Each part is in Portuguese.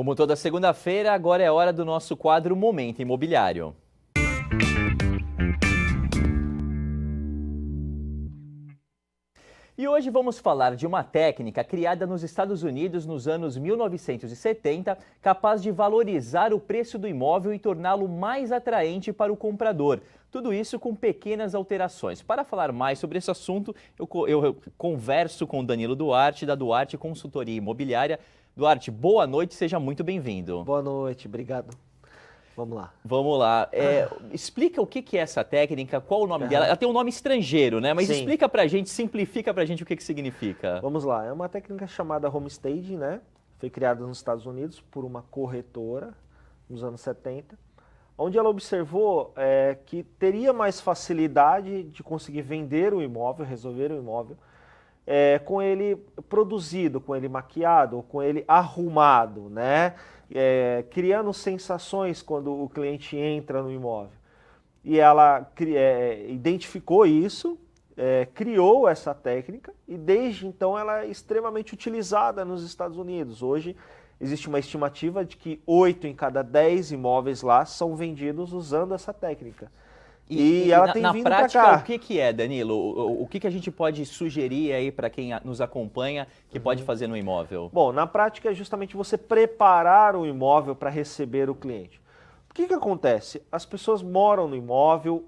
Como toda segunda-feira, agora é hora do nosso quadro Momento Imobiliário. E hoje vamos falar de uma técnica criada nos Estados Unidos nos anos 1970, capaz de valorizar o preço do imóvel e torná-lo mais atraente para o comprador. Tudo isso com pequenas alterações. Para falar mais sobre esse assunto, eu converso com Danilo Duarte, da Duarte Consultoria Imobiliária. Duarte, boa noite, seja muito bem-vindo. Boa noite, obrigado. Vamos lá. Vamos lá. Explica o que é essa técnica, qual o nome dela. Ela tem um nome estrangeiro, né? Mas Sim. Explica pra gente, simplifica pra gente o que significa. Vamos lá. É uma técnica chamada homestaging, né? Foi criada nos Estados Unidos por uma corretora nos anos 70, onde ela observou que teria mais facilidade de conseguir vender o imóvel, resolver o imóvel, com ele produzido, com ele maquiado, ou com ele arrumado, né? Criando sensações quando o cliente entra no imóvel. E ela identificou isso, criou essa técnica e desde então ela é extremamente utilizada nos Estados Unidos. Hoje existe uma estimativa de que 8 em cada 10 imóveis lá são vendidos usando essa técnica. E ela tem vindo para cá. Na prática, o que é, Danilo? O que a gente pode sugerir aí para quem nos acompanha que pode fazer no imóvel? Bom, na prática é justamente você preparar o imóvel para receber o cliente. O que acontece? As pessoas moram no imóvel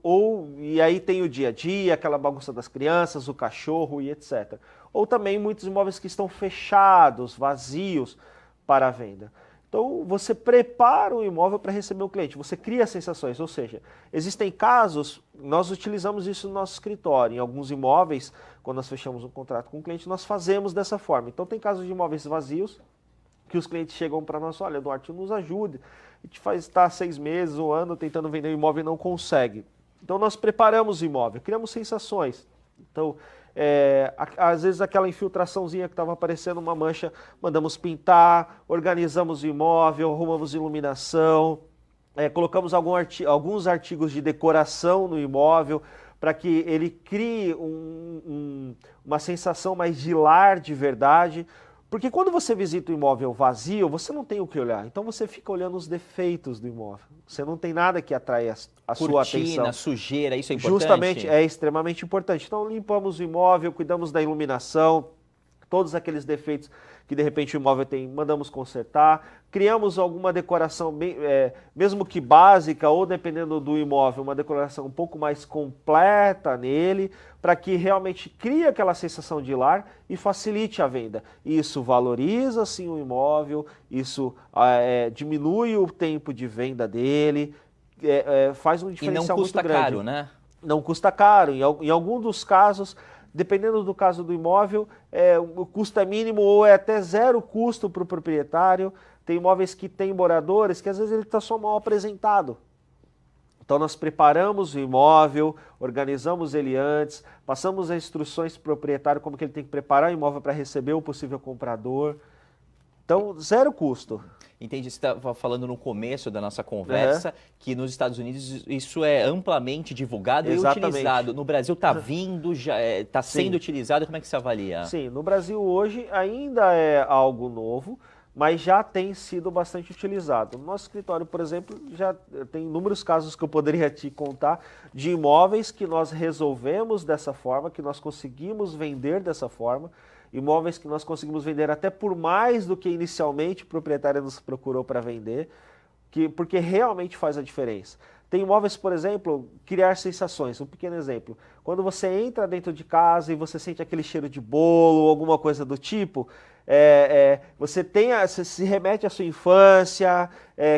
e aí tem o dia a dia, aquela bagunça das crianças, o cachorro e etc. Ou também muitos imóveis que estão fechados, vazios para a venda. Então, você prepara o imóvel para receber o cliente, você cria sensações, ou seja, existem casos, nós utilizamos isso no nosso escritório, em alguns imóveis, quando nós fechamos um contrato com o cliente, nós fazemos dessa forma. Então, tem casos de imóveis vazios, que os clientes chegam para nós, olha, Duarte, nos ajude, a gente está 6 meses, um ano, tentando vender o imóvel e não consegue. Então, nós preparamos o imóvel, criamos sensações. Então, às vezes aquela infiltraçãozinha que estava aparecendo uma mancha, mandamos pintar, organizamos o imóvel, arrumamos iluminação, colocamos alguns artigos de decoração no imóvel para que ele crie uma sensação mais de lar de verdade. Porque quando você visita o imóvel vazio, você não tem o que olhar. Então você fica olhando os defeitos do imóvel. Você não tem nada que atrai a sua atenção. Cortina, sujeira, isso é importante? Justamente, é extremamente importante. Então limpamos o imóvel, cuidamos da iluminação, todos aqueles defeitos que de repente o imóvel tem, mandamos consertar. Criamos alguma decoração, mesmo que básica ou dependendo do imóvel, uma decoração um pouco mais completa nele, para que realmente crie aquela sensação de lar e facilite a venda. Isso valoriza sim o imóvel, isso diminui o tempo de venda dele, faz um diferencial muito grande. E não custa caro, né? Não custa caro. Em algum dos casos, dependendo do caso do imóvel, o custo é mínimo ou é até zero custo para o proprietário. Tem imóveis que tem moradores que às vezes ele está só mal apresentado. Então nós preparamos o imóvel, organizamos ele antes, passamos as instruções para o proprietário como que ele tem que preparar o imóvel para receber o possível comprador. Então, zero custo. Entendi, você estava falando no começo da nossa conversa que nos Estados Unidos isso é amplamente divulgado e utilizado. No Brasil está vindo, já está sendo utilizado, como é que você avalia? Sim, no Brasil hoje ainda é algo novo, mas já tem sido bastante utilizado. No nosso escritório, por exemplo, já tem inúmeros casos que eu poderia te contar de imóveis que nós resolvemos dessa forma, que nós conseguimos vender dessa forma, imóveis que nós conseguimos vender até por mais do que inicialmente o proprietário nos procurou para vender, porque realmente faz a diferença. Tem imóveis, por exemplo, criar sensações. Um pequeno exemplo. Quando você entra dentro de casa e você sente aquele cheiro de bolo ou alguma coisa do tipo, você se remete à sua infância,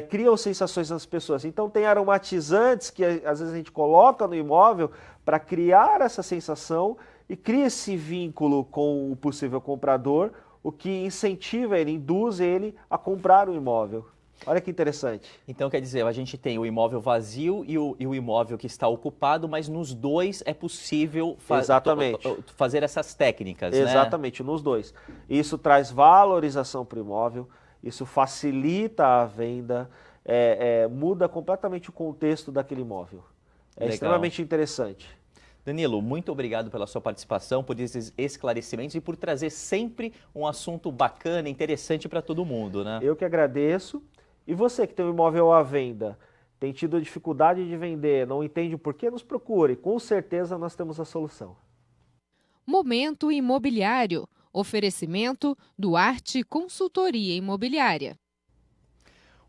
criam sensações nas pessoas. Então tem aromatizantes que às vezes a gente coloca no imóvel para criar essa sensação e cria esse vínculo com o possível comprador, o que incentiva ele, induz ele a comprar o imóvel. Olha que interessante. Então, quer dizer, a gente tem o imóvel vazio e o imóvel que está ocupado, mas nos dois é possível fazer essas técnicas, né? Exatamente, nos dois. Isso traz valorização para o imóvel, isso facilita a venda, muda completamente o contexto daquele imóvel. É extremamente interessante. Danilo, muito obrigado pela sua participação, por esses esclarecimentos e por trazer sempre um assunto bacana, interessante para todo mundo, né? Eu que agradeço. E você que tem um imóvel à venda, tem tido dificuldade de vender, não entende o porquê, nos procure. Com certeza nós temos a solução. Momento Imobiliário. Oferecimento Duarte Consultoria Imobiliária.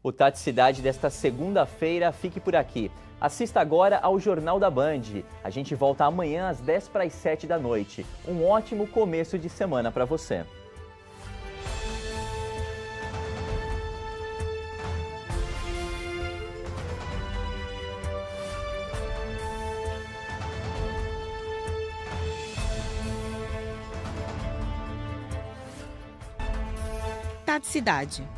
O Tati Cidade desta segunda-feira fique por aqui. Assista agora ao Jornal da Band. A gente volta amanhã às 10 para as 7 da noite. Um ótimo começo de semana para você. Tati Cidade.